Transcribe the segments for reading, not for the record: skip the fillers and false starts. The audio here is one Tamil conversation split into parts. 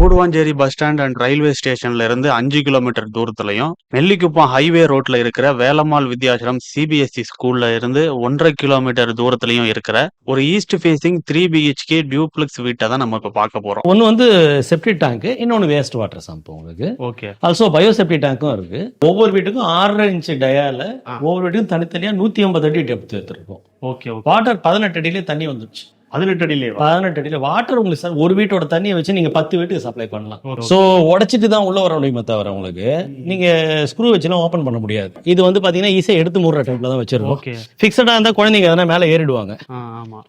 Guduvancheri bus stand and railway ஸ்டேஷன்ல இருந்து 5 கிலோமீட்டர் தூரத்துலயும், நெல்லிக்குப்பம் ஹைவே ரோட்ல இருக்கிற வேலம்மாள் வித்யாசிரம் சிபிஎஸ்இ ஸ்கூல்ல இருந்து 1.5 கிலோமீட்டர் தூரத்துலயும் இருக்கிற ஒரு ஈஸ்ட் ஃபேசிங் 3 பிஹெச்கே டியூப்ளெக்ஸ் வீட்டை தான் நம்ம இப்ப பார்க்க போறோம். ஒன்னு வந்து செப்டிக் டேங்க், இன்னொன்னு வேஸ்ட் வாட்டர் சம்ப் உங்களுக்கு. ஓகே. ஆல்சோ பயோ செப்டிக் டேங்க்கும் இருக்கு. ஒவ்வொரு வீட்டுக்கும் 6.5 இன்ச் டயால ஒவ்வொரு வீட்டுக்கும் தனித்தனியா 150 அடி டெப்த் எடுத்திருக்கும். ஓகே. வாட்டர் 18 அடியிலே தண்ணி வந்துருச்சு. 18 அடியில வாட்டர் உங்களுக்கு சார் ஒரு வீட்டோட தண்ணியை வச்சு நீங்க 10 வீட்டுக்கு சப்ளை பண்ணலாம். சோ உடைச்சிட்டு தான் உள்ள வர முடியுமே தவிர உங்களுக்கு நீங்க ஸ்க்ரூ வச்சுலாம் ஓபன் பண்ண முடியாது. இது வந்து பாத்தீங்கன்னா ஈஸியா எடுத்து மூடுற டைப்ல தான் வச்சிருக்கோம். பிக்சடா இருந்தா குழந்தைங்க எதனா மேல ஏறிடுவாங்க.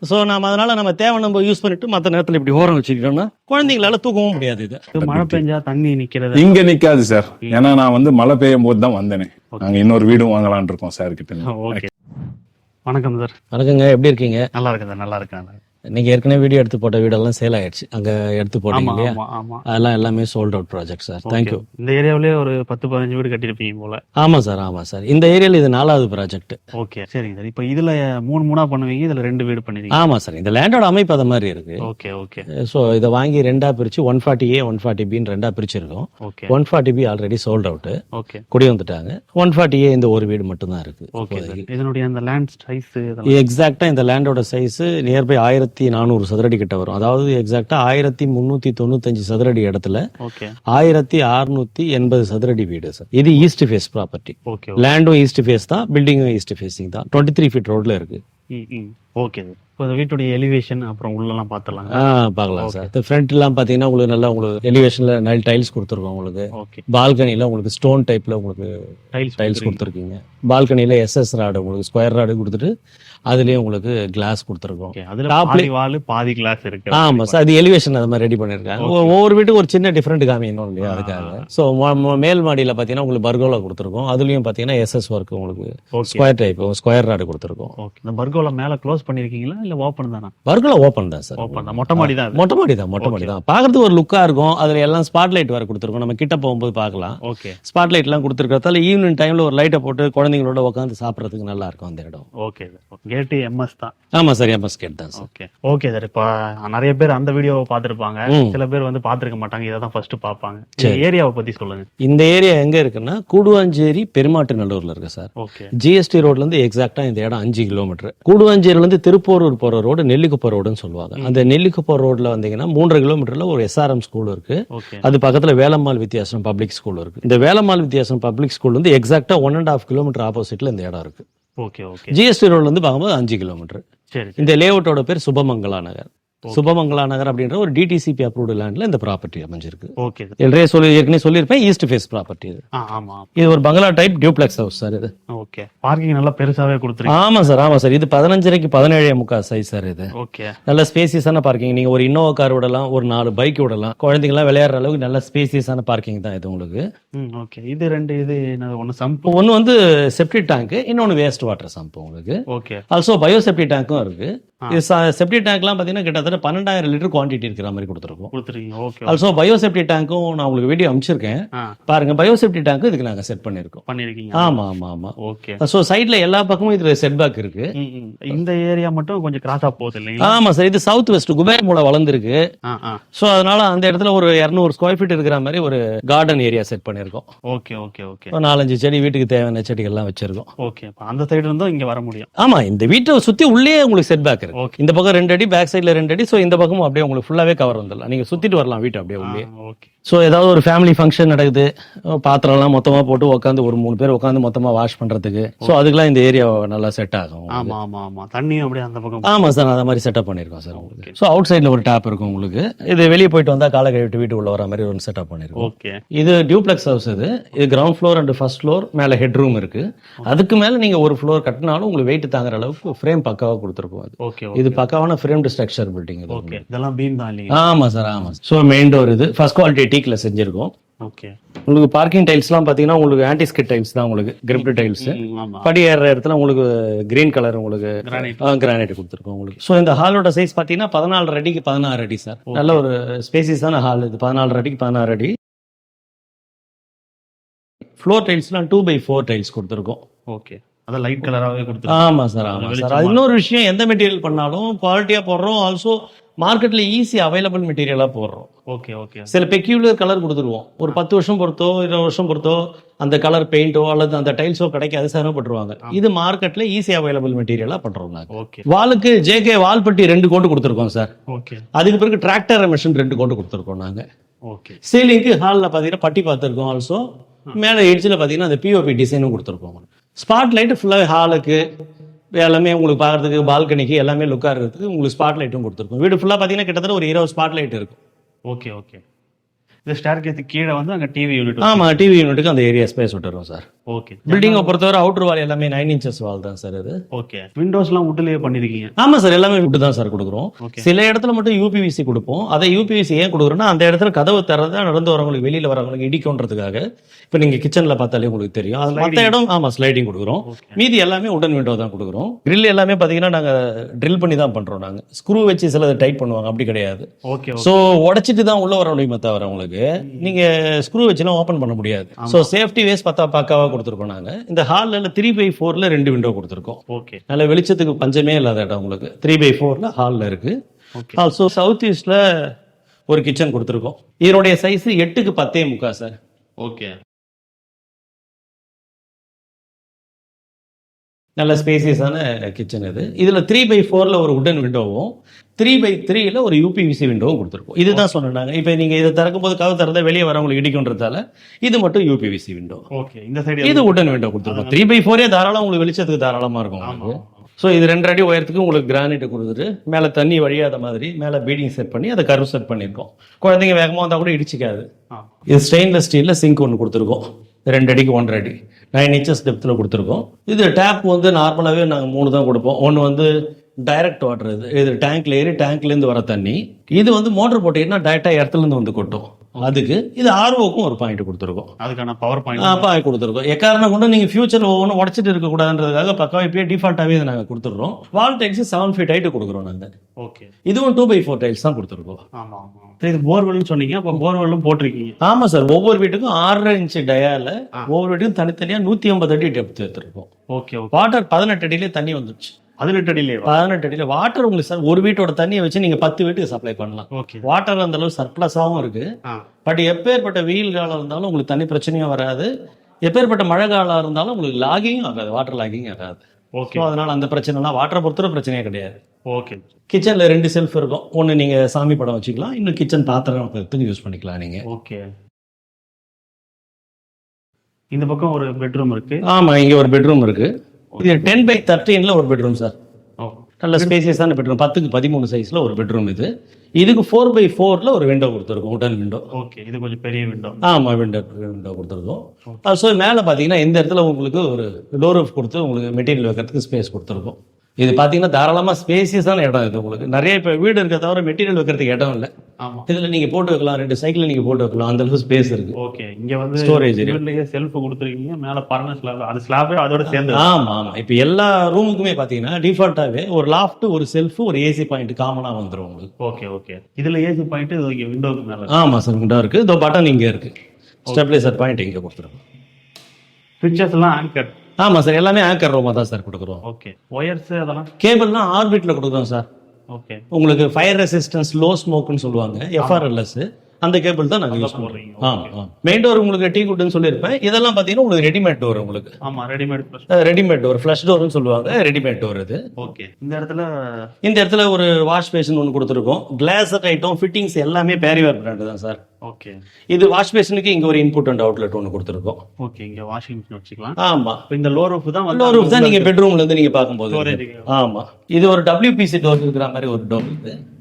சோ நாம அதனால நம்ம தேவை நம்ம யூஸ் பண்ணிட்டு மத்த நேரத்துல இப்படி ஓரம் வச்சுக்கிட்டோம்னா குழந்தைங்களால தூக்கவும் முடியாது. இது மழை பெஞ்சா தண்ணி நிக்கிறது இங்க நிக்காது சார். ஏன்னா நான் வந்து மழை பெய்யும் போது தான் வந்தேனே. நாங்க இன்னொரு வீடும் வாங்கலாம்னு இருக்கோம் சார் கிட்ட. வணக்கம் சார். வணக்கங்க, எப்படி இருக்கீங்க? நல்லா இருக்கேன் சார். நல்லா இருக்கேன். நீங்க ஏற்கனவே வீடியோ எடுத்து போட்ட வீடெல்லாம் சேல் ஆயிடுச்சு. அங்க எடுத்து போட்டீங்க இல்லையா? அதெல்லாம் எல்லாமே sold out project sir. Thank you. இந்த ஏரியாவிலே ஒரு 10-15 வீடு கட்டிருப்பீங்க போல. ஆமா சார், ஆமா சார். இந்த ஏரியால இது 4வது ப்ராஜெக்ட். ஓகே, சரிங்க சார். இப்போ இதுல 3 பண்ணுவீங்க, இதுல 2 வீடு பண்ணுவீங்க. ஆமா சார். இந்த லேண்டோட அமைப்பு அத மாதிரி இருக்கு. Okay okay. சோ இத வாங்கி ரெண்டா பிரிச்சு 140A 140B ரெண்டா பிரிச்சிருக்கோம். Okay. 140B already sold out. Okay. குடி வந்துட்டாங்க. 140A இந்த ஒரு வீடு மட்டும் தான் இருக்கு. Okay sir. இதனுடைய அந்த லேண்ட் சைஸ் எக்ஸாக்ட்டா இந்த லேண்டோட சைஸ் நியர்பை 1400 சதுரடி கிட்ட வரும். அதாவது எக்ஸாக்ட்டா 1395 சதுரடி இடத்துல 1680 சதுரடி வீடு சார். இது ஈஸ்ட் ஃபேஸ் ப்ராப்பர்ட்டி. லேண்டும் ஈஸ்ட் ஃபேஸ் தான், பில்டிங்கும் ஈஸ்ட் ஃபேசிங் தான். 23 ஃபீட் ரோட்ல இருக்கு. ஓகே. இப்போ வீட்டுடைய எலிவேஷன் அப்புறம் உள்ளலாம் பார்த்தலாம். பார்க்கலாம் சார். இந்த ஃப்ரண்ட் எல்லாம் பாத்தீங்கன்னா உங்களுக்கு நல்லா உங்களுக்கு எலிவேஷன்ல நைல் டைல்ஸ் கொடுத்துருக்கோம். உங்களுக்கு பால்கனில உங்களுக்கு ஸ்டோன் டைப்ல உங்களுக்கு டைல்ஸ் கொடுத்துருக்கீங்க. பால்கனில எஸ்எஸ் ராடு உங்களுக்கு ஸ்கொயர் ராடு கொடுத்துட்டு அதுலயே உங்களுக்கு கிளாஸ் கொடுத்துருக்கோம். பாதி கிளாஸ் இருக்கு. ஆமா சார். அது எலிவேஷன் அது மாதிரி ரெடி பண்ணிருக்காங்க. ஒவ்வொரு வீட்டுக்கு ஒரு சின்ன டிஃபரெண்ட் காமிக்கணும் இல்லையா, அதுக்காக. சோ மேல் மாடியில பாத்தீங்கன்னா உங்களுக்கு பர்கோலா கொடுத்துருக்கோம். அதுலயும் பாத்தீங்கன்னா எஸ்எஸ் ஒர்க் உங்களுக்கு ஸ்கொயர் டைப் ஸ்கொயர் ராடு கொடுத்துருக்கோம். இந்த பர்கோலா மேல க்ளோஸ் பண்ணிருக்கீங்களா இல்ல ஓபன் தானா? பர்கோலா ஓபன் தான் சார். ஓபன் தான். மொட்டை மாடி தான். மொட்டை மாடி தான். பாக்குறதுக்கு ஒரு லுக்கா இருக்கும். அதுல எல்லாம் ஸ்பாட் லைட் வேற கொடுத்துருக்கோம். நம்ம கிட்ட போகும்போது பாக்கலாம். ஓகே. ஸ்பாட் லைட் எல்லாம் கொடுத்துருக்கறதால ஈவினிங் டைம்ல ஒரு லைட்டை போட்டு குழந்தைங்களோட உட்காந்து சாப்பிடறதுக்கு நல்லா இருக்கும் அந்த இடம். ஓகே. கேட் எம்எஸ் தான். ஆமா சார், எம்எஸ் கேட் தான் சார். ஓகே. Okay sir. இப்ப நிறைய பேர் அந்த வீடியோவை பார்த்திருப்பாங்க, சில பேர் வந்து பார்த்திருக்க மாட்டாங்க. இதை தான் ஃபர்ஸ்ட் பார்ப்பாங்க. ஏரியாவை பத்தி சொல்லுங்க. இந்த ஏரியா எங்க இருக்குன்னா கூடுவாஞ்சேரி பெருமாட்டு நல்லூர்ல இருக்கு சார். ஓகே. ஜிஎஸ்டி ரோட்ல இருந்து எக்ஸாக்டா இந்த இடம் 5 கிலோமீட்டர். கூடுவாஞ்சேரியில இருந்து திருப்போரூர் போற ரோடு நெல்லிக்குப்பம் ரோடுன்னு சொல்லுவாங்க. அந்த நெல்லிக்குப்பம் ரோட்ல வந்தீங்கன்னா 3.5 கிலோமீட்டர்ல ஒரு எஸ்ஆர்எம் ஸ்கூல் இருக்கு. அது பக்கத்துல வேலம்மாள் வித்யாசிரம் பப்ளிக் ஸ்கூல் இருக்கு. இந்த வேலம்மாள் வித்யாசிரம் பப்ளிக் ஸ்கூல் வந்து எக்ஸாக்டா 1.5 கிலோமீட்டர் ஆப்போசிட்ல இந்த இடம் இருக்கு. Okay okay. ஜிஎஸ்டி ரோட்ல இருந்து பார்க்கும்போது 5 கிலோமீட்டர். சரி. இந்த லேஅவுட்டோட பேர் சுபமங்களா நகர். சுபமங்களா நகர் அப்படின்ற ஒரு டிடிசிபி அப்ரூவ்டு லேண்ட்ல இந்த ப்ராப்பர்ட்டி அமைஞ்சிருக்கு. ஓகே. ஏற்கனவே சொல்லியிருப்பேன், ஈஸ்ட் ஃபேஸ் ப்ராப்பர்ட்டி இது. ஆமா. இது ஒரு பங்களா டைப் டியூப்ளெக்ஸ் ஹவுஸ் சார் இது. ஓகே. பார்க்கிங் நல்லா பெருசாவே கொடுத்துருக்கீங்க. ஆமா சார். இது 15.5 17.75 சைஸ் சார் இது. ஓகே. நல்ல ஸ்பேசியஸான பார்க்கிங். நீங்க ஒரு இன்னோவா கார் விடலாம், ஒரு 4 பைக் விடலாம். குழந்தைங்க எல்லாம் விளையாடுற அளவுக்கு நல்ல ஸ்பேசியஸான பார்க்கிங் தான் இது உங்களுக்கு. ஓகே. இது ஒன்னு சம்ப், ஒன்னு வந்து செப்டிக் டேங்க், இன்னொன்னு வேஸ்ட் வாட்டர் சம்ப் உங்களுக்கு. ஓகே. ஆல்சோ பயோ செப்டிக் டேங்க்கும் இருக்கு. செப்டிக் டேங்க்லாம் பாத்தீங்கன்னா கிட்டத்தட்ட 12,000 லிட்டர் குவான்டிட்டி இருக்கிற மாதிரி கொடுத்துருக்கோம். ஓகே. ஆல்சோ பயோ செப்டிக் டேங்க்கும் நான் உங்களுக்கு வீடியோ அனுப்பிச்சிருக்கேன் பாருங்க. பயோ செப்டிக் டேங்க் இதுக்கு நாங்க செட் பண்ணிருக்கோம். ஆமா. ஓகே. சோ சைடுல எல்லா பக்கமும் இதுல செட் பேக் இருக்கு. இந்த ஏரியா மட்டும் கொஞ்சம் கிராஸா போகுது இல்லையா? ஆமா சார். இது சவுத் வெஸ்ட் குபேர் மூல வளர்ந்துருக்கு. சோ அதனால அந்த இடத்துல ஒரு 200 ஸ்கொயர் ஃபீட் இருக்கிற மாதிரி ஒரு கார்டன் ஏரியா செட் பண்ணிருக்கோம். Okay okay okay. 4-5 செடி வீட்டுக்கு தேவையான செடிகள் எல்லாம் வச்சிருக்கோம். ஓகே. அந்த சைடு இருந்தும் இங்க வர முடியும். ஆமா. இந்த வீட்டை சுத்தி உள்ளே உங்களுக்கு செட் பேக் இருக்கு. இந்த பக்கம் 2 அடி, பேக் சைடுல 2 அடி. சோ இந்த பக்கமும் அப்படியே உங்களுக்கு ஃபுல்லாவே கவர் வந்துடலாம். நீங்க சுத்திட்டு வரலாம் வீட்டை அப்படியே உள்ளே. ஓகே. சோ ஏதாவது ஒரு ஃபேமிலி ஃபங்க்ஷன் நடக்குது, பாத்திரம் எல்லாம் மொத்தமா போட்டு உட்காந்து ஒரு 3 பேர் உட்காந்து மொத்தமா வாஷ் பண்றதுக்கு, சோ அதுக்கெல்லாம் இந்த ஏரியா நல்லா செட் ஆகும். ஆமா. தண்ணியும் அப்படியே அந்த பக்கம். ஆமா சார். அந்த மாதிரி செட்டப் பண்ணிருக்கோம் சார் உங்களுக்கு. சோ அவுட் சைடுல ஒரு டேப் இருக்கும் உங்களுக்கு. இது வெளியே போயிட்டு வந்தா காலை கழுவிட்டு வீட்டுக்குள்ள வர மாதிரி ஒரு செட்டப் பண்ணிருக்கோம். ஓகே. இது டியூப்ளெக்ஸ் ஹவுஸ். இது ground floor and first floor. மேல ஹெட் ரூம் இருக்கு. அதுக்கு மேல நீங்க ஒரு ஃப்ளோர் கட்டினாலும் உங்களுக்கு வெயிட் தாங்குற அளவுக்கு ஃப்ரேம் பக்காவா கொடுத்துருக்கோம். ஓகே. இது பக்காவான ஃப்ரேம்டு ஸ்ட்ரக்சர் பில்டிங். ஓகே. இதெல்லாம் பீம் தான் இல்லையா? ஆமா சார். ஆமா. சோ மெயின் டோர் இது ஃபர்ஸ்ட் குவாலிட்டி டீக்ல செஞ்சிருக்கோம். ஓகே. உங்களுக்கு பார்க்கிங் டைல்ஸ் எல்லாம் பாத்தீங்கன்னா உங்களுக்கு ஆன்டி ஸ்கிட் டைல்ஸ் தான் உங்களுக்கு. Crypt tiles. படி ஏற இடத்துல உங்களுக்கு கிரீன் கலர் உங்களுக்கு கிரானைட் கொடுத்துருக்கோம் உங்களுக்கு. சோ இந்த ஹாலோட சைஸ் பாத்தீங்கன்னா 14 அடிக்கு 16 அடி சார். நல்ல ஒரு ஸ்பேசியஸான ஹால் இது. 14 அடிக்கு 16 அடி. ஃப்ளோர் டைல்ஸ்லாம் 2x4 டைல்ஸ் கொடுத்துருக்கோம். ஓகே. அத லைட் கலராவே கொடுத்துருக்கோம். ஆமா சார். அது இன்னொரு விஷயம், எந்த மெட்டீரியல் பண்ணாலும் குவாலிட்டியா போடுறோம். ஆல்சோ மார்க்கெட்ல ஈஸி அவைலபிள் மெட்டீரியலா போடுறோம். ஓகே ஓகே சில பெக்யூலர் கலர் கொடுத்துருவோம். ஒரு 10 வருஷம் பொறுத்தோ 20 வருஷம் பொறுத்தோ அந்த கலர் பெயிண்டோ அல்லது அந்த டைல்ஸோ கிடைக்காது, சிரமப்பட்டுருவாங்க. இது மார்க்கெட்ல ஈஸி அவைலபிள் மெட்டீரியலா பண்றோம் நாங்க. ஓகே வாலுக்கு ஜேகே வால்பட்டி 2 கோட்டு கொடுத்துருக்கோம் சார். ஓகே அதுக்கு பிறகு டிராக்டர் மிஷின் 2 கோட்டு கொடுத்துருக்கோம் நாங்க. ஓகே சீலிங்க்கு ஹாலில் பார்த்தீங்கன்னா பட்டி பார்த்துருக்கோம். ஆல்சோ மேலே எட்ஜில் பார்த்தீங்கன்னா அந்த பிஓபி டிசைனும் கொடுத்துருக்கோம். ஸ்பாட் லைட்டு ஃபுல்லாக ஹாலுக்கு எல்லாமே உங்களுக்கு பார்க்கறதுக்கு பால்கனிக்கு எல்லாமே லுக்காக இருக்கிறதுக்கு உங்களுக்கு ஸ்பாட் லைட்டும் கொடுத்துருக்கோம். வீடு ஃபுல்லாக பார்த்தீங்கன்னா கிட்டத்தட்ட ஒரு 20 ஸ்பாட் லைட் இருக்கும். ஓகே ஓகே இந்த ஸ்டேர்கேஸ் கீழே வந்து அங்கே டிவி யூனிட். ஆமாம், டிவி யூனிட்டுக்கு அந்த ஏரியா ஸ்பேஸ் விட்டுறோம் சார். ஓகே பில்டிங்கை பொறுத்தவரை அவுட்டர் வால் எல்லாமே 9 inches வால் தான் சார் இது. ஓகே விண்டோஸ்லாம் வுட்லயே பண்ணிருக்கீங்க? ஆமாம் சார், எல்லாமே விட்டு தான் சார் கொடுக்குறோம். Okay. சில இடத்துல மட்டும் யூபிவிசி கொடுப்போம். அதை யூபிவிசி ஏன் கொடுக்குறோம்னா அந்த இடத்துல கதவு திறந்தா நடந்து வரவங்களுக்கு வெளியில் வரவங்களுக்கு இடிக்கும்ன்றதுக்காக. இப்போ நீங்கள் கிச்சனில் பார்த்தாலே உங்களுக்கு தெரியும். அது மற்ற இடம் ஆமாம் ஸ்லைடிங் கொடுக்குறோம். மீதி எல்லாமே உடன் விண்டோ தான் கொடுக்குறோம். grill எல்லாமே பார்த்தீங்கன்னா நாங்கள் ட்ரில் பண்ணி தான் பண்ணுறோம். நாங்கள் ஸ்க்ரூ வச்சு சிலது டைட் பண்ணுவாங்க, அப்படி கிடையாது. ஓகே ஸோ உடைச்சிட்டு தான் உள்ள வர முடியுமே தவிர உங்களுக்கு நீங்கள் ஸ்க்ரூ வச்சுலாம் ஓப்பன் பண்ண முடியாது. ஸோ சேஃப்டி வேஸ் பக்காவாக கொடுத்துருக்கோம் நாங்கள். இந்த ஹாலில் 3/4 2 விண்டோ கொடுத்துருக்கோம். ஓகே நல்ல வெளிச்சத்துக்கு பஞ்சமே இல்லாத இடம் உங்களுக்கு. 3/4 ஹாலில் இருக்கு. ஓகே ஆல்சோ சவுத் ஈஸ்ட்ல ஒரு கிச்சன் கொடுத்துருக்கோம். இதனுடைய சைஸ் 8க்கு 10.75 சார். ஓகே நல்ல ஸ்பேசியஸான கிச்சன் இது. இதில் 3/4 ஒரு உடன் விண்டோவும் 3/3 ஒரு யூபிவிசி விண்டோவும் கொடுத்துருக்கோம். இதுதான் சொன்னாங்க. இப்போ நீங்கள் இதை திறக்கும் போது கதவு திறந்தா வெளியே வரவங்களுக்கு இடிக்கும்ன்றதால இது மட்டும் யூபிவிசி விண்டோ. ஓகே இந்த சைடு இது உடன் விண்டோ கொடுத்துருக்கோம். 3/4 தாராளம் உங்களுக்கு வெளிச்சத்துக்கு தாராளமாக இருக்கும் உங்களுக்கு. ஸோ இது 2 அடி உயரத்துக்கு உங்களுக்கு கிரானைட் கொடுத்துட்டு மேலே தண்ணி வழியாத மாதிரி மேலே பீடிங் செட் பண்ணி அதை கர்வ் செட் பண்ணியிருக்கோம். குழந்தைங்க வேகமாக வந்தால் கூட இடிச்சிக்காது. இது ஸ்டெயின்லெஸ் ஸ்டீலில் சிங்க் ஒன்று கொடுத்துருக்கோம். 2 அடிக்கு 1.5 அடி 9 inches டெப்த்தில் கொடுத்துருக்கோம். இது டேப் வந்து நார்மலாகவே நாங்கள் 3 தான் கொடுப்போம். ஒன்று வந்து டைரக்ட் வாட்டர், இது டேங்க்ல ஏறி டேங்க்லேருந்து வர தண்ணி. இது வந்து மோட்டர் போட்டீங்கன்னா டைரெக்டாக இடத்துலேருந்து வந்து கொட்டும். அதுக்கு இது ஆர்ஓக்கும் ஒரு பாயிண்ட் கொடுத்துருக்கோம். அதுக்கான பவர் பாயிண்ட் கொடுத்துருக்கோம். எக்காரணம் கொண்டு நீங்கள் ஃபியூச்சர் ஒவ்வொன்றும் உடச்சிட்டு இருக்கக்கூடாதுன்றதுக்காக பக்காவாக இப்பயே டிஃபால்ட்டாகவே இதை நாங்கள் கொடுத்துட்றோம். வால் டைல்ஸ் 7 feet ஹைட்டு கொடுக்குறோம் நாங்கள். ஓகே இதுவும் 2/4 டைல்ஸ் தான் கொடுத்துருக்கோம். ஆமா ஆமா இது போர்வெல்னு சொன்னீங்க. அப்போ போர்வெல்லும் போட்டிருக்கீங்க? ஆமாம் சார், ஒவ்வொரு வீட்டுக்கும் 6.5 inch டயால ஒவ்வொரு வீட்டுக்கும் தனித்தனியாக 150 அடி டெப்த் எடுத்துருக்கோம். ஓகே ஓகே வாட்டர் 18 அடியிலே தண்ணி வந்துருச்சு. 18 அடியிலே 18 அடியில் வாட்டர் உங்களுக்கு சார் ஒரு வீட்டோட தண்ணியை வச்சு நீங்கள் 10 வீட்டுக்கு சப்ளை பண்ணலாம். ஓகே வாட்டர் அந்த அளவு சர்ப்ளஸாகவும் இருக்கு. பட் எப்பேற்பட்ட வெயில் காலம் இருந்தாலும் உங்களுக்கு தண்ணி பிரச்சனையும் வராது. எப்பேற்பட்ட மழை காலம் இருந்தாலும் உங்களுக்கு லாகிங்கும் ஆகாது, வாட்டர் லாகிங் ஆகாது. ஓகே ஸோ அதனால அந்த பிரச்சனைலாம் வாட்டரை பொறுத்தவரை பிரச்சனையே கிடையாது. ஓகே கிச்சனில் 2 செல்ஃப் இருக்கும். ஒன்று நீங்கள் சாமி படம் வச்சுக்கலாம், இன்னும் கிச்சன் பாத்திரம் வைக்கிறதுக்கு யூஸ் பண்ணிக்கலாம் நீங்கள். ஓகே இந்த பக்கம் ஒரு பெட்ரூம் இருக்கு. ஆமாம், இங்கே ஒரு பெட்ரூம் இருக்கு. இது 10/13 ஒரு பெட்ரூம் சார். நல்ல ஸ்பேசியஸான பெட்ரூம். 10க்கு 13 சைஸ்ல ஒரு பெட்ரூம் இது. இதுக்கு 4/4 ஒரு விண்டோ கொடுத்துருக்கோம், உடன் விண்டோ. ஓகே இது கொஞ்சம் பெரிய விண்டோ. ஆமாம், விண்டோ கொடுத்துருக்கோம். ஸோ மேலே பார்த்தீங்கன்னா இந்த இடத்துல உங்களுக்கு ஒரு டோர் ரூஃப் கொடுத்து உங்களுக்கு மெட்டீரியல் வைக்கிறதுக்கு ஸ்பேஸ் கொடுத்துருக்கோம். இது பார்த்தீங்கன்னா தாராளமாக ஸ்பேசியஸான இடம். இது உங்களுக்கு நிறைய இப்போ வீடு இருக்க தவிர மெட்டீரியல் வைக்கிறதுக்கு இடம் இல்லை. ஆமாம், இதில் நீங்கள் போட்டு வைக்கலாம், 2 சைக்கிள் நீங்கள் போட்டு வைக்கலாம், அந்த அளவுக்கு ஸ்பேஸ் இருக்கு. ஓகே இங்கே வந்து ஸ்டோரேஜ் வீட்லயே செல்ஃப் கொடுத்துருக்கீங்க. மேலே பர்னர் ஸ்லாப், அது ஸ்லாபே அதோட சேர்ந்து. ஆமாம். இப்போ எல்லா ரூமுக்குமே பார்த்தீங்கன்னா டிஃபால்ட்டாகவே ஒரு லாஃப்ட், ஒரு செல்ஃப், ஒரு ஏசி பாயிண்ட் காமனாக வந்துடும் உங்களுக்கு. ஓகே ஓகே இதில் ஏசி பாயிண்ட் இங்கே விண்டோக்கு மேலே. ஆமாம் சார், விண்டோ இருக்குது. இதோ பட்டன் இங்கே இருக்குது. ஸ்டெபிலைசர் பாயிண்ட் இங்கே கொடுத்துருக்கோம். ஸ்விட்சஸ்லாம் ஆங்கர். ஆமாம் சார், எல்லாமே ஆங்கர் ரூமாக தான் சார் கொடுக்குறோம். ஓகே ஒயர்ஸ் அதெல்லாம் கேபிள்லாம் ஆர்பிட்டில் கொடுக்குறோம் சார். ஓகே உங்களுக்கு ஃபயர் ரெசிஸ்டன்ஸ் லோ ஸ்மோக்னு சொல்லுவாங்க, FRLS. அந்த கேபிள் தான் நாங்கள் யூஸ் பண்ணுறோம். போடுறீங்க. ஆமாம், மெயின் டோர் உங்களுக்கு டீ குட்னு சொல்லியிருப்பேன். இதெல்லாம் பார்த்தீங்கன்னா உங்களுக்கு ரெடிமேட் டோர். உங்களுக்கு ஆமாம் ரெடிமேட். ரெடிமேட் டோர், ஃப்ளஷ் டோர்னு சொல்லுவாங்க, ரெடிமேட் டோர் இது. ஓகே இந்த இடத்துல ஒரு வாஷ் பேஷன் ஒன்று கொடுத்துருக்கோம். கிளாஸ் ஐட்டம் ஃபிட்டிங்ஸ் எல்லாமே பேரிவேர் பிராண்டு தான் சார். ஓகே இது வாஷ் பேஷனுக்கு இங்கே ஒரு இன்புட் அண்ட் அவுட்லெட் ஒன்று கொடுத்துருக்கோம். ஓகே இங்கே வாஷிங் மிஷின் வச்சுக்கலாம். ஆமாம், இப்போ இந்த லோ ரூஃப் தான் லோ ரூஃப் தான் நீங்கள் பெட்ரூம்ல இருந்து நீங்கள் பார்க்கும்போது. Storage. ஆமாம், இது ஒரு WPC டோர் இருக்கிற மாதிரி ஒரு டோர்.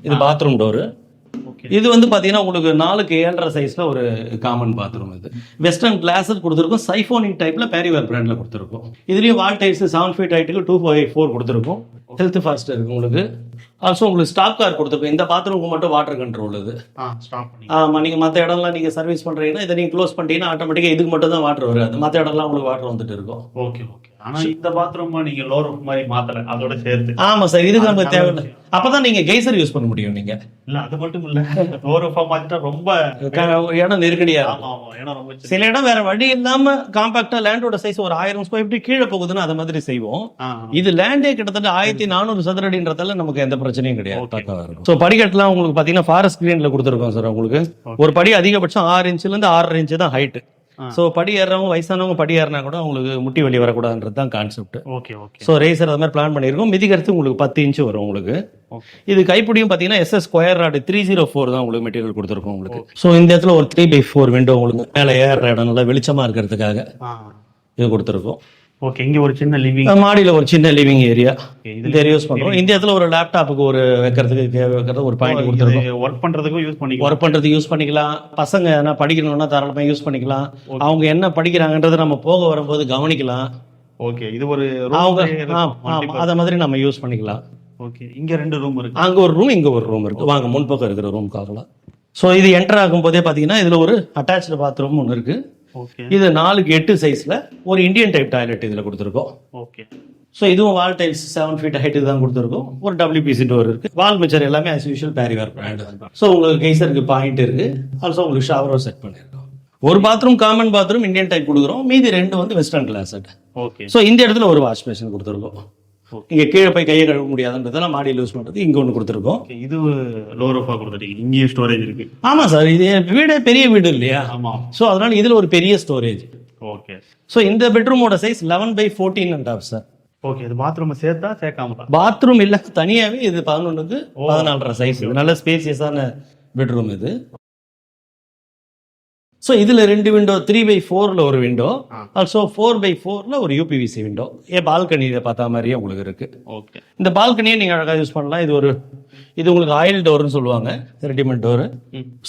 இது பாத்ரூம் டோரு. ஓகே இது வந்து பார்த்தீங்கன்னா உங்களுக்கு 4க்கு 7.5 சைஸ்ல ஒரு காமன் பாத்ரூம். இது வெஸ்டர்ன் கிளாஸ் கொடுத்துருக்கோம். சைஃபோனிக் டைப்ல பேரிவேர் பிராண்ட்ல கொடுத்துருக்கோம். இதுலயும் வால் டைல்ஸ் 7 feet ஹைட்டுக்கு 2/4 கொடுத்துருக்கோம். ஹெல்த் ஃபாஸ்ட் இருக்கு உங்களுக்கு. ஆல்சோ உங்களுக்கு ஸ்டாப் கார் கொடுத்துருக்கோம். இந்த பாத்ரூமுக்கு மட்டும் வாட்டர் கண்ட்ரோல் இது. ஸ்டாப் பண்ணி. ஆமாம், நீங்கள் மற்ற இடம்லாம் நீங்கள் சர்வீஸ் பண்ணுறீங்கன்னா இதை நீங்கள் க்ளோஸ் பண்ணிட்டீங்கன்னா ஆட்டோமேட்டிக்காக இதுக்கு மட்டும் தான் வாட்டர் வராது. மற்ற இடம்லாம் உங்களுக்கு வாட்டர் வந்துட்டு இருக்கும். ஓகே ஓகே ஆனா இந்த பாத்ரூம் நீங்க லோ ரூஃப் மாதிரி மாத்தல, அதோட சேர்த்து. ஆமா சார், இதுக்கு நமக்கு தேவையில்லை. அப்பதான் நீங்க கெய்சர் யூஸ் பண்ண முடியும். நீங்க இல்ல அது மட்டும் இல்ல, லோ ரூஃபா மாத்திட்டா ரொம்ப இடம் நெருக்கடியா இருக்கும். ஆமா ஆமா, ஏன்னா ரொம்ப சில இடம் வேற வழி இல்லாம காம்பாக்டா லேண்டோட சைஸ் ஒரு 1000 ஸ்கொயர் ஃபீட் கீழே போகுதுன்னு அதை மாதிரி செய்வோம். இது லேண்டே கிட்டத்தட்ட 1400 சதுர அடின்றதால நமக்கு எந்த பிரச்சனையும் கிடையாது. சோ படிக்கட்டுலாம் உங்களுக்கு பாத்தீங்கன்னா ஃபாரஸ்ட் கிரீன்ல கொடுத்துருக்கோம் சார். உங்களுக்கு ஒரு படி அதிகபட்சம் 6 இன்ச்ல இருந்து 6.5 இன்ச் தான் ஹைட். சோ படி ஏறவங்க வயசானவங்க படி ஏறினா கூட உங்களுக்கு முட்டி வலி வரக்கூடாதுன்றது தான் concept. Okay okay. So racer அது மாதிரி பிளான் பண்ணிருக்கோம். மிதிக்கிறது உங்களுக்கு 10 இன்ச் வரும் உங்களுக்கு. இது கைப்பிடியும் பாத்தீங்கன்னா SS ஸ்கொயர் ராட் 304 தான் உங்களுக்கு மெட்டீரியல் கொடுத்துருக்கோம் உங்களுக்கு. சோ இந்த இடத்துல ஒரு 3x4 விண்டோ உங்களுக்கு மேல ஏற இடம் நல்லா வெளிச்சமா இருக்கிறதுக்காக இது கொடுத்துருக்கோம். ஓகே. இங்க ஒரு சின்ன லிவிங், மாடியில ஒரு சின்ன லிவிங் ஏரியா இது யூஸ் பண்றோம். இந்த இடத்துல ஒரு லேப்டாப்புக்கு ஒரு வைக்கிறதுக்கு ஒரு பாயிண்ட் கொடுத்துருக்கோம். ஒர்க் பண்றதுக்கும் யூஸ் பண்ணிக்கலாம். ஒர்க் பண்றதுக்கு யூஸ் பண்ணிக்கலாம். பசங்க என்ன படிக்கணும்னா தாராளமா யூஸ் பண்ணிக்கலாம். அவங்க என்ன படிக்கிறாங்கன்றதை நம்ம போக வரும்போது கவனிக்கலாம். ஓகே. இது ஒரு அவங்க அத மாதிரி நம்ம யூஸ் பண்ணிக்கலாம். ஓகே. இங்க 2 ரூம் இருக்கு. அங்க ஒரு ரூம், இங்க ஒரு ரூம் இருக்கு. வாங்க முன்பக்கம் இருக்கிற ரூம் காக்கலாம். சோ இது என்டர் ஆகும் போதே பாத்தீங்கன்னா இதுல ஒரு அட்டாச்டு பாத்ரூம் ஒன்னு இருக்கு. இது 4x8 சைஸ்ல ஒரு இந்தியன் டைப் டாய்லெட் இதுல கொடுத்துருக்கோம். ஓகே. ஸோ இதுவும் வால் டைல்ஸ் 7 ஃபீட் ஹைட் தான் கொடுத்துருக்கோம். ஒரு WPC டோர் இருக்கு. வால் மிச்சர் எல்லாமே as usual Parryware brand. So உங்களுக்கு கெய்சருக்கு பாயிண்ட் இருக்கு. ஆல்சோ உங்களுக்கு ஷவரும் செட் பண்ணிருக்கோம். ஒரு bathroom common bathroom Indian type கொடுக்குறோம். மீதி 2 வந்து வெஸ்டர்ன் கிளாஸ். ஓகே. ஸோ இந்த இடத்துல ஒரு வாஷ் பேஷன் கொடுத்துருக்கோம். இங்க கீழே போய் கையை கழுவ முடியாதுன்றதெல்லாம் மாடியில் யூஸ் பண்றது இங்க ஒன்று கொடுத்துருக்கோம். இது லோ ரூஃபா கொடுத்துருக்கீங்க. இங்கேயும் ஸ்டோரேஜ் இருக்கு. ஆமா சார், இது வீடே பெரிய வீடு இல்லையா? ஆமா. ஸோ அதனால இதுல ஒரு பெரிய ஸ்டோரேஜ். ஓகே. ஸோ இந்த பெட்ரூமோட சைஸ் 11/14.5 சார். ஓகே. இது பாத்ரூம் சேர்த்தா சேர்க்காம? பாத்ரூம் இல்ல, தனியாவே இது 11க்கு 14.5 சைஸ். நல்ல ஸ்பேசியஸான பெட்ரூம் இது. ஸோ இதுல 2 விண்டோ, 3/4ல ஒரு விண்டோ, ஆல்சோ 4/4ல ஒரு UPVC விண்டோ. பால்கனியை பார்த்தா மாதிரியே உங்களுக்கு இருக்கு. ஓகே. இந்த பால்கனியை நீங்க அழகா யூஸ் பண்ணலாம். இது உங்களுக்கு ஆயில் டோர்னு சொல்லுவாங்க, ரெடிமேட் டோர்.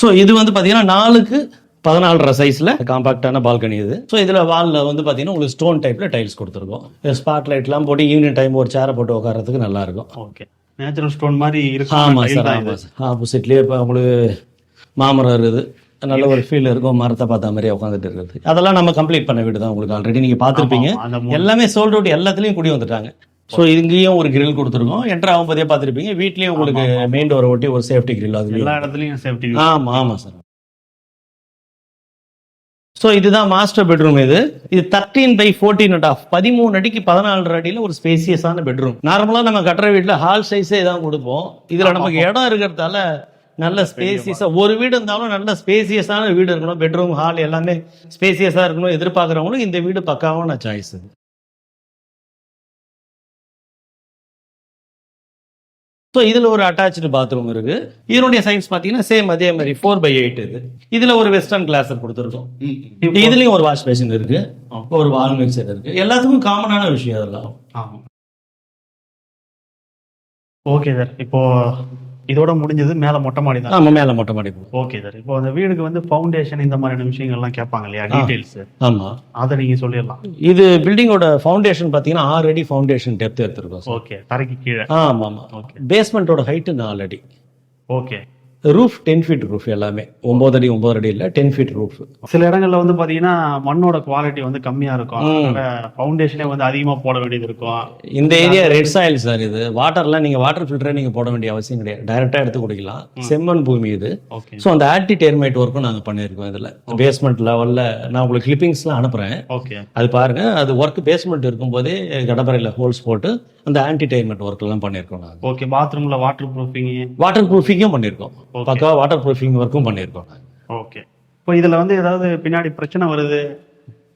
ஸோ இது வந்து பாத்தீங்கன்னா 4க்கு 14.5 சைஸ்ல காம்பாக்டான பால்கனி இது. ஸோ இதுல வால்ல வந்து பாத்தீங்கன்னா உங்களுக்கு ஸ்டோன் டைப்ல டைல்ஸ் கொடுத்துருக்கோம். ஸ்பாட் லைட்லாம் போட்டு ஈவினிங் டைம் ஒரு சேரை போட்டு உட்காரத்துக்கு நல்லா இருக்கும். ஓகே. நேச்சுரல் ஸ்டோன் மாதிரி இருக்கு. ஆமா சார், ஆமா சார். ஆப்போசிட்லயே இப்போ உங்களுக்கு மாமரம் இருக்குது. நல்ல ஒரு ஃபீல் இருக்கும், மரத்தை பார்த்த மாதிரியே உட்காந்துட்டு இருக்கிறது. அதெல்லாம் நம்ம கம்ப்ளீட் பண்ண வீடு தான். உங்களுக்கு ஆல்ரெடி நீங்க பார்த்துருப்பீங்க. எல்லாமே சோல்ட் அவுட், எல்லாத்துலயும் குடி வந்துட்டாங்க. ஸோ இங்கேயும் ஒரு கிரில் கொடுத்துருக்கோம். என்டர் ஆகும் போதே பார்த்துருப்பீங்க. வீட்லயும் உங்களுக்கு மெயின் டோரை ஒட்டி ஒரு சேஃப்டி கிரில். அது எல்லா இடத்துலயும் சேஃப்டி. ஆமா ஆமா சார். ஸோ இதுதான் மாஸ்டர் பெட்ரூம். இது 13/14.5, 13 அடிக்கு 14 அடியில ஒரு ஸ்பேசியஸான பெட்ரூம். நார்மலா நம்ம கட்டுற வீட்டுல ஹால் சைஸே தான் கொடுப்போம். இதுல நமக்கு இடம் இருக்கிறதால நல்ல ஸ்பேசியஸா ஒரு வீடு இருந்தாலும் நல்ல ஸ்பேசியஸான வீடு இருக்கணும். பெட்ரூம், ஹால் எல்லாமே ஸ்பேசியஸா இருக்கணும் எதிர்பார்க்கறவங்களும் இந்த வீடு பக்காவான சாய்ஸ். ஸோ இதுல ஒரு அட்டாச்சு பாத்ரூம் இருக்கு. இதனுடைய சைஸ் பாத்தீங்கன்னா சேம் அதே மாதிரி 4/8 இது. இதுல ஒரு வெஸ்டர்ன் கிளாஸர் கொடுத்துருக்கோம். இதுலயும் ஒரு வாஷ் பேஷன் இருக்கு, ஒரு வால் மிக்சர் இருக்கு. எல்லாத்துக்கும் காமனான விஷயம் அதெல்லாம். Okay sir. இப்போ இதோட முடிஞ்சது. மேல மொட்டை மாடி தான். ஆமா, மேல மொட்டை மாடி. Okay sir. இப்போ அந்த வீடுக்கு வந்து ஃபவுண்டேஷன் இந்த மாதிரியான விஷயங்கள் எல்லாம் கேட்பாங்க இல்லையா, டீடைல்ஸ்? ஆமா, அதை நீங்க சொல்லிடலாம். இது பில்டிங்கோட ஃபவுண்டேஷன் பாத்தீங்கன்னா 6 அடி ஃபவுண்டேஷன் டெப்த் எடுத்திருக்கோம். ஓகே. தரைக்கு கீழே. ஆமா ஆமா. பேஸ்மெண்டோட ஹைட் 4 அடி. ஓகே. Roof 10 feet roof. எல்லாமே 9 அடி 9 அடி இல்ல, 10 ஃபீட் ரூஃப். சில இடங்கள்ல வந்து பாத்தீங்கன்னா மண்ணோட குவாலிட்டி வந்து கம்மியா இருக்கும். ஃபவுண்டேஷனே வந்து அதிகமா போட வேண்டியது இருக்கும். இந்த ஏரியா ரெட் சாயில் சார். இது வாட்டர்லாம் நீங்க வாட்டர் ஃபில்டரே நீங்க போட வேண்டிய அவசியம் கிடையாது. டைரக்டா எடுத்து குடிக்கலாம். செம்மண் பூமி இது. ஸோ அந்த ஆன்டி டெர்மைட் ஒர்க்கும் நாங்க பண்ணிருக்கோம் இதுல. பேஸ்மெண்ட் லெவல்ல நான் உங்களுக்கு கிளிப்பிங்ஸ்லாம் அனுப்புறேன். ஓகே. அது பாருங்க. அது ஒர்க் பேஸ்மெண்ட் இருக்கும்போதே கடப்பறையில ஹோல்ஸ் போட்டு அந்த ஆன்டி டெர்மைட் ஒர்க் எல்லாம் பண்ணிருக்கோம் நாங்க. ஓகே. பாத்ரூம்ல வாட்டர் ப்ரூஃபிங்கும் பண்ணிருக்கோம். பக்காவா வாட்டர் ப்ரூஃபிங் ஒர்க்கும் பண்ணிருக்கோம். ஓகே. இப்போ இதுல வந்து ஏதாவது பின்னாடி பிரச்சனை வருது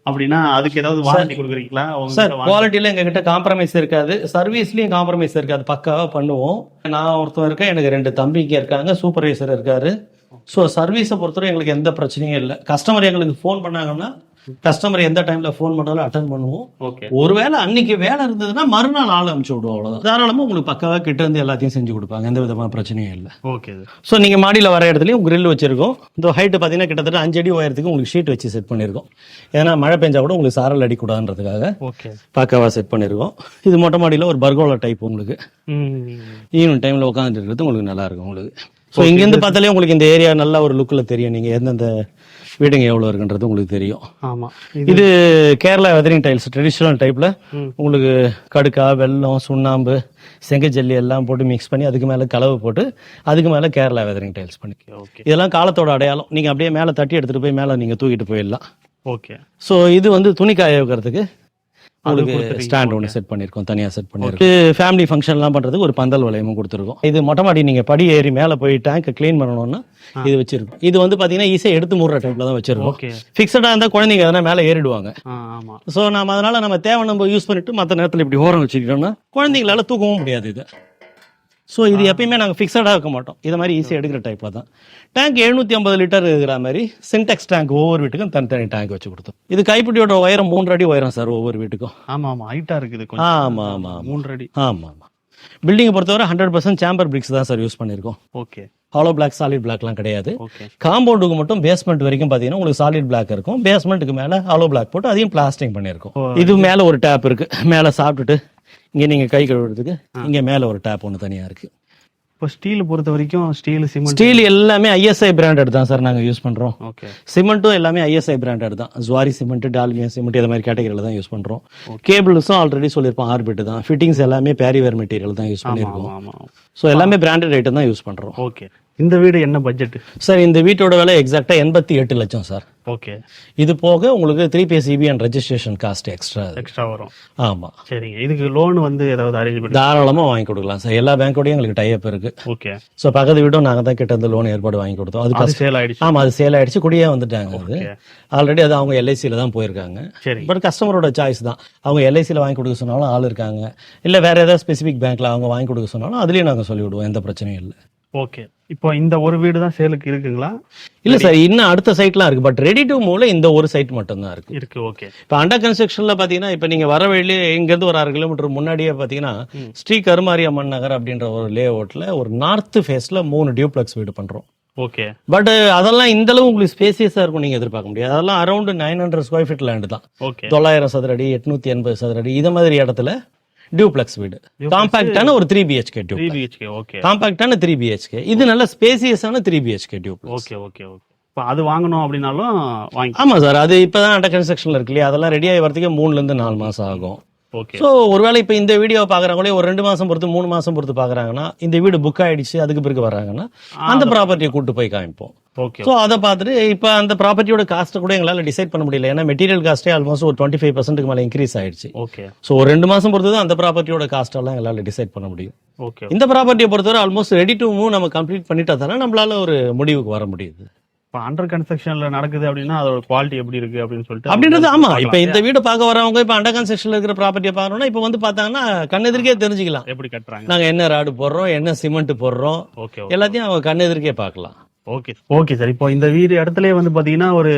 அப்படின்னா அதுக்கு ஏதாவது வாரண்டி கொடுக்குறீங்களா? சார், குவாலிட்டியில எங்ககிட்ட காம்ப்ரமைஸ் இருக்காது, சர்வீஸ்லயும் காம்ப்ரமைஸ் இருக்காது. பக்காவா பண்ணுவோம். நான் ஒருத்தர் இருக்கேன், எனக்கு 2 தம்பிங்க இருக்காங்க, சூப்பர்வைசர் இருக்காரு. ஸோ சர்வீஸை பொறுத்தவரை எங்களுக்கு எந்த பிரச்சனையும் இல்லை. கஸ்டமர் எங்களுக்கு ஃபோன் பண்ணாங்கன்னா கஸ்டமர் எந்த டைம்ல ஃபோன் பண்ணாலும் அட்டன் பண்ணுவோம். ஒருவேளை அன்னைக்கு வேலை இருந்ததுன்னா மறுநாள் ஆள் அனுப்பிச்சு விடுவோம். அவ்வளவுதான். தாராளமா உங்களுக்கு பக்காவா கிட்ட இருந்து எல்லாத்தையும் செஞ்சு கொடுப்பாங்க. எந்த விதமான பிரச்சனையும் இல்லை. ஓகே. ஸோ நீங்க மாடியில் வர இடத்துலயும் கிரில் வச்சிருக்கோம். இந்த ஹைட் பாத்தீங்கன்னா கிட்டத்தட்ட 5 அடி உயரத்துக்கு உங்களுக்கு ஷீட் வச்சு செட் பண்ணிருக்கோம். ஏன்னா மழை பெஞ்சா கூட உங்களுக்கு சாரல் அடிக்கூடாதுன்றதுக்காக பக்காவா செட் பண்ணிருக்கோம். இது மொட்டை மாடியில ஒரு பர்கோலா டைப். உங்களுக்கு ஈவினிங் டைம்ல உட்காந்துட்டு இருக்கிறது உங்களுக்கு நல்லா இருக்கும் உங்களுக்கு. ஸோ இங்கேருந்து பார்த்தாலே உங்களுக்கு இந்த ஏரியா நல்ல ஒரு லுக்கில் தெரியும். நீங்கள் எந்தெந்த வீடுங்க எவ்வளோ இருக்குன்றது உங்களுக்கு தெரியும். ஆமா, இது கேரளா வெதரிங் டைல்ஸ் ட்ரெடிஷ்னல் டைப்ல உங்களுக்கு கடுக்கா, வெல்லம், சுண்ணாம்பு, செங்கஜல்லி எல்லாம் போட்டு மிக்ஸ் பண்ணி அதுக்கு மேலே கலவை போட்டு அதுக்கு மேலே கேரளா வெதரிங் டைல்ஸ் பண்ணி. இதெல்லாம் காலத்தோட அடையாளம். நீங்கள் அப்படியே மேலே தட்டி எடுத்துகிட்டு போய் மேலே நீங்கள் தூக்கிட்டு போயிடலாம். ஓகே. ஸோ இது வந்து துணி காய வைக்கிறதுக்கு உங்களுக்கு ஸ்டாண்ட் ஒன்று செட் பண்ணியிருக்கோம், தனியாக செட் பண்ணியிருக்கோம். ஃபேமிலி ஃபங்க்ஷன்லாம் பண்ணுறதுக்கு ஒரு பந்தல் வளையமும் கொடுத்துருக்கோம். இது மொட்டை மாடி நீங்கள் படி ஏறி மேலே போய் டேங்கை க்ளீன் பண்ணணும்னா இது வச்சிருக்கோம். இது வந்து பார்த்தீங்கன்னா ஈஸியாக எடுத்து மூடுற டைப்ல தான் வச்சிருக்கோம். ஃபிக்ஸடாக இருந்தால் குழந்தைங்க எதனா மேலே ஏறிடுவாங்க. ஸோ நம்ம அதனால நம்ம தேவை நம்ம யூஸ் பண்ணிட்டு மற்ற நேரத்தில் இப்படி ஓரம் வச்சுக்கிட்டோம்னா குழந்தைங்களால தூக்கவும் முடியாது இது. ஸோ இது எப்பயுமே நாங்கள் ஃபிக்ஸடாக வைக்க மாட்டோம். இது மாதிரி ஈஸியாக எடுக்கிற டைப்பில் தான். டேங்க் 750 லிட்டர் இருக்கிற மாதிரி சின்டெக்ஸ் டேங்க் ஒவ்வொரு வீட்டுக்கும் தனித்தனி டேங்க் வச்சு கொடுத்தோம். இது கைப்பிடியோட உயரம் 3 அடி உயரம் சார் ஒவ்வொரு வீட்டுக்கும். ஆமாம், ஹைட்டாக இருக்குது. ஆமாம் ஆமாம் 3 அடி. ஆமாம். பில்டிங்கை பொறுத்தவரை 100% சாம்பர் பிரிக்ஸ் தான் சார் யூஸ் பண்ணியிருக்கோம். ஓகே. ஹாலோ பிளாக், சாலிட் பிளாக்லாம் கிடையாது. காம்பவுண்டுக்கு மட்டும் பேஸ்மெண்ட் வரைக்கும் பார்த்தீங்கன்னா உங்களுக்கு சாலிட் பிளாக் இருக்கும். பேஸ்மெண்ட்டுக்கு மேலே ஹாலோ பிளாக் போட்டு அதையும் பிளாஸ்டிங் பண்ணியிருக்கோம். இது மேலே ஒரு டேப் இருக்கு. மேலே சாப்பிட்டுட்டு இங்கே நீங்கள் கை கழுவுறதுக்கு இங்கே மேலே ஒரு டேப் ஒன்று தனியாக இருக்கு. இப்போ ஸ்டீல் பொறுத்த வரைக்கும் ஸ்டீல் எல்லாமே ISI பிராண்டட் தான் சார் நாங்கள் யூஸ் பண்ணுறோம். ஓகே. சிமெண்ட்டும் எல்லாமே ISI பிராண்டட் தான். ஜுவாரி சிமெண்ட், டால்மியா சிமெண்ட் இது மாதிரி கேட்டகரியில் தான் யூஸ் பண்ணுறோம். கேபிள்ஸும் ஆல்ரெடி சொல்லியிருப்போம் ஆர்பிட் தான். ஃபிட்டிங்ஸ் எல்லாமே பேரிவேர் மெட்டீரியல் தான் யூஸ் பண்ணியிருக்கோம். ஸோ எல்லாமே பிராண்டட் ஐட்டம் தான் யூஸ் பண்ணுறோம். ஓகே. இந்த வீடு என்ன பட்ஜெட் சார்? இந்த வீட்டோட விலை எக்ஸாக்டா 88 லட்சம் சார். ஓகே. இது போக உங்களுக்கு 3PS EB and registration cost extra வரும். ஆமா, சரிங்க. இதுக்கு லோன் வந்து ஏதாவது அரேஞ்ச் தாராளமா வாங்கி கொடுக்கலாம் சார். எல்லா பேங்கோடயும் எங்களுக்கு டைப் இருக்கு. ஓகே. ஸோ பக்கத்து வீடும் நாங்க தான் கிட்ட லோன் ஏற்பாடு வாங்கி கொடுத்தோம். அது சேல் ஆயிடுச்சு. ஆமா, அது சேல் ஆயிடுச்சு. குடியே வந்துட்டாங்க. அது ஆல்ரெடி அது அவங்க LICல தான் போயிருக்காங்க. பட் கஸ்டமரோட சாய்ஸ் தான். அவங்க LICல வாங்கி கொடுக்க சொன்னாலும் ஆள் இருக்காங்க. இல்ல வேற ஏதாவது ஸ்பெசிபிக் பேங்க்ல அவங்க வாங்கி கொடுக்க சொன்னாலும் அதுலயும் நாங்க சொல்லிவிடுவோம். எந்த பிரச்சனையும் இல்லை. ஓகே. இப்போ இந்த ஒரு வீடு தான் சேலுக்கு இருக்குங்களா? இல்ல சார், இன்னும் அடுத்த சைட்லாம் இருக்கு. பட் ரெடி டு மூவ்ல இந்த ஒரு சைட் மட்டும் தான் இருக்கு. ஓகே. இப்போ அண்டர் கன்ஸ்ட்ரக்ஷன்ல பாத்தீங்கன்னா இப்போ நீங்க வர வழியிலே இங்க இருந்து ஒரு 6 கிலோமீட்டர் முன்னாடியே பாத்தீங்கன்னா ஸ்ரீ கருமாரியம்மன் நகர் அப்படின்ற ஒரு லே அவுட்ல ஒரு நார்த் ஃபேஸ்ல 3 டியூப்ளெக்ஸ் வீடு பண்றோம். ஓகே. பட் அதெல்லாம் இந்த அளவு உங்களுக்கு ஸ்பேசியஸா இருக்கும் நீங்க எதிர்பார்க்க முடியாது. அதெல்லாம் அரௌண்ட் 900 ஸ்கொயர் ஃபீட் லேண்ட் தான். 900 சதுர அடி, 880 சதுர அடி இது மாதிரி இடத்துல டியூப்ளெக்ஸ் வீடு. காம்பாக்டான ஒரு 3 BHK டியூப்ளெக்ஸ். ஓகே. காம்பாக்டான 3 BHK. இது நல்ல ஸ்பேசியஸான 3 BHK duplex. Okay okay okay. இப்போ அது வாங்கணும் அப்படினாலும் வாங்கி. ஆமா சார், அது இப்பதான் அண்டர் கன்ஸ்ட்ரக்ஷன்ல இருக்கு இல்லையா? அதெல்லாம் ரெடி ஆகி வரதுக்கு 3 ல இருந்து 4 மாசம் ஆகும். ஓகே. ஸோ ஒருவேளை இப்போ இந்த வீடியோ பாக்குறவங்களே ஒரு 2 மாசம் பொறுத்து 3 மாசம் பொறுத்து பாக்குறாங்கன்னா இந்த வீடு புக் ஆயிடுச்சு அதுக்கு பிறகு வர்றாங்கன்னா அந்த ப்ராப்பர்ட்டியை கூட்டு போய் காமிப்போம். ஓகே. ஸோ அதை பார்த்துட்டு இப்போ அந்த ப்ராப்பர்ட்டியோட காஸ்ட்டை கூட எங்களால் டிசைட் பண்ண முடியல. ஏன்னா மெட்டீரியல் காஸ்ட்டே ஆல்மோஸ்ட் ஒரு 25% மேலே இன்க்ரீஸ் ஆயிடுச்சு. ஓகே. ஸோ ஒரு 2 மாசம் பொறுத்து தான் அந்த ப்ராப்பர்ட்டியோட காஸ்ட் எல்லாம் எங்களால் டிசைட் பண்ண முடியும். ஓகே. இந்த ப்ராப்பர்ட்டியை பொறுத்தவரை ஆல்மோஸ்ட் ரெடி டு மூவ் நம்ம கம்ப்ளீட் பண்ணிட்டா தானே நம்மளால ஒரு முடிவுக்கு வர முடியுது. இப்போ அண்டர் கன்ஸ்ட்ரக்ஷன்ல நடக்குது அப்படின்னா அதோட குவாலிட்டி எப்படி இருக்கு அப்படின்னு சொல்லிட்டு அப்படின்றது. ஆமா, இப்போ இந்த வீடு பார்க்க வரவங்க இப்போ அண்டர் கன்ஸ்ட்ரக்ஷன்ல இருக்கிற ப்ராப்பர்ட்டியை பார்க்கணும்னா இப்போ வந்து பார்த்தாங்கன்னா கண்ணெதிர்க்கே தெரிஞ்சுக்கலாம் எப்படி கட்டுறாங்க, நாங்க என்ன ராடு போடுறோம், என்ன சிமெண்ட் போடுறோம், ஓகே எல்லாத்தையும் அவங்க கண்ணெதிர்க்கே பார்க்கலாம். ஓகே. Okay sir. இப்போ இந்த வீடு இடத்துல வந்து பாத்தீங்கன்னா ஒரு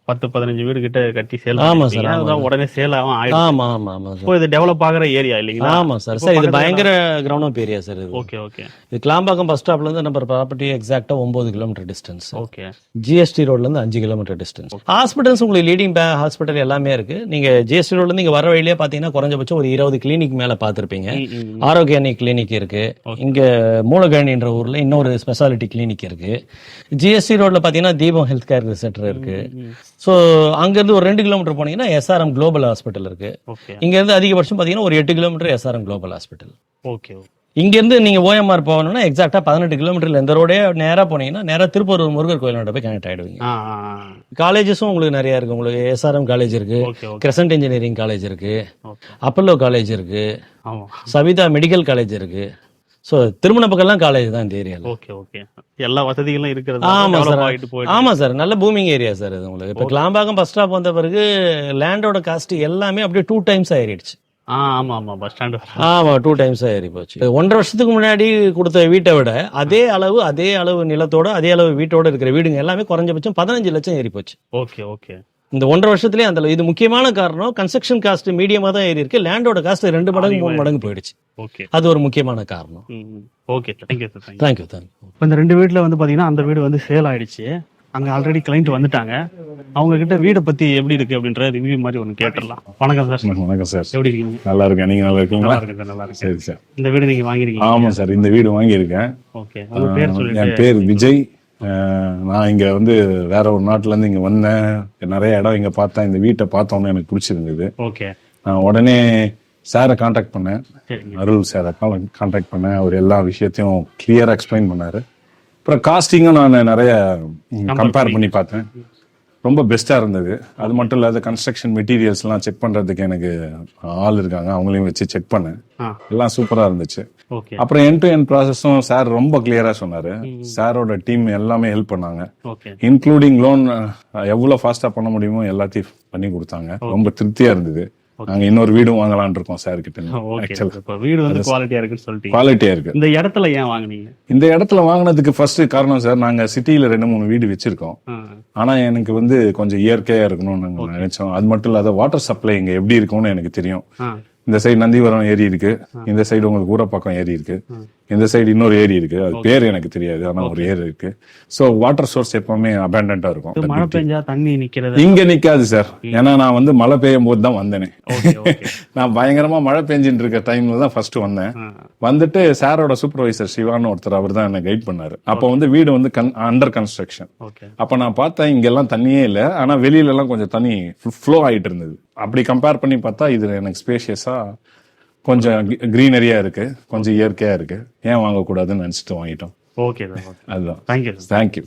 10-15 வீடு கிட்ட கட்டி சேல். ஆமா சார், அதான் உடனே சேல் ஆகும். ஆமா ஆமா ஆமா சார். இப்போ இது டெவலப் ஆகிற ஏரியா இல்லைங்களா? ஆமா சார். சார் இது பயங்கர கிரவுண்ட் அப் ஏரியா சார் இது. Okay okay. இது கிளாம்பாக்கம் பஸ் ஸ்டாப்ல இருந்து நம்ம ப்ராப்பர்ட்டி எக்ஸாக்ட்டா 9 கிலோமீட்டர் டிஸ்டன்ஸ். ஓகே. GST ரோட்ல இருந்து 5 கிலோமீட்டர் டிஸ்டன்ஸ். ஹாஸ்பிட்டல்ஸ் உங்களுக்கு லீடிங் ஹாஸ்பிட்டல் எல்லாமே இருக்கு. நீங்க GST ரோட்ல இருந்து இங்க வர வழியிலே பாத்தீங்கன்னா குறைஞ்சபட்சம் ஒரு 20 கிளினிக் மேல பாத்திருப்பீங்க. ஆரோக்கியானி கிளினிக் இருக்கு. இங்க மூலகணின்ற ஊர்ல இன்னொரு ஸ்பெஷாலிட்டி கிளினிக் இருக்கு. GST ரோட்ல பாத்தீங்கன்னா தீபம் ஹெல்த் கேர் சென்டர் இருக்கு. ஸோ அங்கிருந்து ஒரு 2 கிலோமீட்டர் போனீங்கன்னா SRM குளோபல் ஹாஸ்பிட்டல் இருக்கு. இங்க இருந்து அதிகபட்சம் பாத்தீங்கன்னா ஒரு 8 kilometre SRM global hospital. Okay. இங்க இருந்து நீங்க OMR போகணும்னா எக்ஸாக்டா 18 கிலோமீட்டர்ல இந்த ரோடே நேரா போனீங்கன்னா நேரா திருப்பூர் முருகர் கோயிலோட போய் கனெக்ட் ஆயிடுவீங்க. காலேஜஸும் உங்களுக்கு நிறைய இருக்கு. உங்களுக்கு SRM காலேஜ் இருக்கு, கிரசன்ட் இன்ஜினியரிங் காலேஜ் இருக்கு, அப்பல்லோ காலேஜ் இருக்கு, சவிதா மெடிக்கல் காலேஜ் இருக்கு. ஸோ திருமண பக்கம்லாம் காலேஜ் தான் இந்த ஏரியாவில். Okay okay. எல்லா வசதிகளும் இருக்கிறது. ஆமா சார், ஆமா சார், நல்ல பூமிங் ஏரியா சார் இது உங்களுக்கு. இப்போ கிளாம்பாக்கம் பஸ் ஸ்டாப் வந்த பிறகு லேண்டோட காஸ்ட் எல்லாமே அப்படியே 2 டைம்ஸ் ஆயிடுச்சு. ஆமா ஆமா, பஸ் ஸ்டாண்ட். ஆமா, 2 டைம்ஸ் ஏறி போச்சு. 1.5 வருஷத்துக்கு முன்னாடி கொடுத்த வீட்டை விட அதே அளவு நிலத்தோட அதே அளவு வீட்டோட இருக்கிற வீடுங்க எல்லாமே குறைஞ்சபட்சம் 15 லட்சம் ஏறி போச்சு. Okay okay. இந்த 1.5 வருஷத்துலயே அந்த இது முக்கியமான காரணம். கன்ஸ்ட்ரக்ஷன் காஸ்ட் மீடியமா தான் ஏறி இருக்கு. லேண்டோட காஸ்ட் 2 மடங்கு 3 மடங்கு போயிடுச்சு. ஓகே. அது ஒரு முக்கியமான காரணம். Okay sir, thank you sir. Thank you. இப்போ இந்த 2 வீட்டுல வந்து பாத்தீங்கன்னா அந்த வீடு வந்து சேல் ஆயிடுச்சு. அங்க ஆல்ரெடி கிளைண்ட் வந்துட்டாங்க. அவங்க கிட்ட வீடை பத்தி எப்படி இருக்கு அப்படின்ற ரிவ்யூ மாதிரி ஒன்று கேட்டுடலாம். வணக்கம் சார். வணக்கம் சார். எப்படி இருக்கீங்க? நல்லா இருக்கேன். நீங்க நல்லா இருக்கீங்களா? நல்லா இருக்கு சார், நல்லா இருக்கு. சரி சார். இந்த வீடு நீங்க வாங்கிருக்கீங்க? ஆமா சார், இந்த வீடு வாங்கியிருக்கேன். ஓகே, உங்க பேர் சொல்லுங்க. என் பேர் விஜய். நான் இங்க வந்து வேற ஒரு நாட்டுல இருந்து இங்க வந்தேன். நிறைய இடம் இங்க பார்த்தேன். இந்த வீட்டை பார்த்தோன்னே எனக்கு பிடிச்சிருந்தது. ஓகே. நான் உடனே சாரை கான்டாக்ட் பண்ணேன். சரிங்க. அருள் சாரை கான்டாக்ட் பண்ணேன். அவர் எல்லா விஷயத்தையும் கிளியரா எக்ஸ்பிளைன் பண்ணாரு. அப்புறம் காஸ்டிங்கும் நான் நிறைய கம்பேர் பண்ணி பார்த்தேன். ரொம்ப பெஸ்டா இருந்தது. அது மட்டும் இல்லாத கன்ஸ்ட்ரக்ஷன் மெட்டீரியல்ஸ் எல்லாம் செக் பண்றதுக்கு எனக்கு ஆள் இருக்காங்க. அவங்களையும் வச்சு செக் பண்ணேன். எல்லாம் சூப்பரா இருந்துச்சு. ஓகே. அப்புறம் எண்ட் டு எண்ட் ப்ராசஸும் சார் ரொம்ப கிளியரா சொன்னாரு. சாரோட டீம் எல்லாமே ஹெல்ப் பண்ணாங்க. ஓகே. இன்க்ளூடிங் லோன் எவ்வளவு ஃபாஸ்டா பண்ண முடியுமோ எல்லாத்தையும் பண்ணி கொடுத்தாங்க. ரொம்ப திருப்தியா இருந்தது. நாங்க இன்னொரு வீடும் வாங்கலாம்னு இருக்கோம் சார் கிட்ட. ஓகே. இப்ப வீடு வந்து குவாலிட்டியா இருக்குன்னு சொல்லிட்டீங்க. குவாலிட்டியா இருக்கு. இந்த இடத்துல ஏன் வாங்குனீங்க? இந்த இடத்துல வாங்கினதுக்கு ஃபர்ஸ்ட் காரணம் சார், நாங்க சிட்டில 2-3 வீடு வச்சிருக்கோம். ஆனா எனக்கு வந்து கொஞ்சம் இயற்கையா இருக்கணும்னு நாங்க நினைச்சோம். அது மட்டும் இல்லாத வாட்டர் சப்ளை இங்க எப்படி இருக்கும்னு எனக்கு தெரியும். இந்த சைடு நந்திவரம் ஏரி இருக்கு, இந்த சைடு உங்களுக்கு ஊரப்பாக்கம் ஏரி இருக்கு, இந்த சைடு இன்னொரு ஏரி இருக்கு. அது பேர் எனக்கு தெரியாது, ஆனா ஒரு ஏரி இருக்கு. சோ வாட்டர் சோர்ஸ் எப்பவுமே அபேண்டன்டா இருக்கும். மழை பெஞ்சா தண்ணி நிக்கிறது இங்க நிக்காது சார். ஏன்னா நான் வந்து மழை பெய்யும் போது தான் வந்தேனே. நான் பயங்கரமா மழை பெஞ்சிட்டு இருக்க டைம்ல தான் ஃபர்ஸ்ட் வந்தேன். வந்துட்டு சாரோட சூப்பர்வைசர் சிவான்னு ஒருத்தர், அவர் தான் என்ன கைட் பண்ணாரு. அப்ப வந்து வீடு வந்து அண்டர் கன்ஸ்ட்ரக்ஷன். அப்ப நான் பார்த்தேன் இங்க எல்லாம் தண்ணியே இல்ல, ஆனா வெளியில எல்லாம் கொஞ்சம் தண்ணி ஃப்ளோ ஆயிட்டு இருந்தது. அப்படி கம்பேர் பண்ணி பார்த்தா இது எனக்கு ஸ்பேஷியஸா கொஞ்சம் கிரீனரியா இருக்கு, கொஞ்சம் இயற்கையா இருக்கு. ஏன் வாங்கக்கூடாதுன்னு நினைச்சிட்டு வாங்கிட்டோம். ஓகே. அதுதான். தேங்க்யூ. தேங்க்யூ.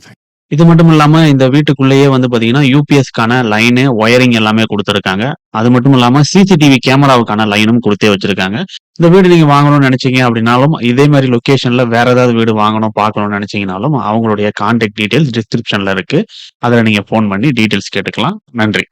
இது மட்டும் இல்லாம இந்த வீட்டுக்குள்ளேயே வந்து பாத்தீங்கன்னா யூபிஎஸ்க்கான லைனு, ஒயரிங் எல்லாமே கொடுத்துருக்காங்க. அது மட்டும் இல்லாம சிசிடிவி கேமராவுக்கான லைனும் கொடுத்தே வச்சிருக்காங்க. இந்த வீடு நீங்க வாங்கணும்னு நினைச்சீங்க அப்படின்னாலும், இதே மாதிரி லொகேஷன்ல வேற ஏதாவது வீடு வாங்கணும் பார்க்கணும்னு நினைச்சீங்கனாலும் அவங்களுடைய கான்டாக்ட் டீடைல்ஸ் டிஸ்கிரிப்ஷன்ல இருக்கு. அதுல நீங்க போன் பண்ணி டீடைல்ஸ் கேட்டுக்கலாம். நன்றி.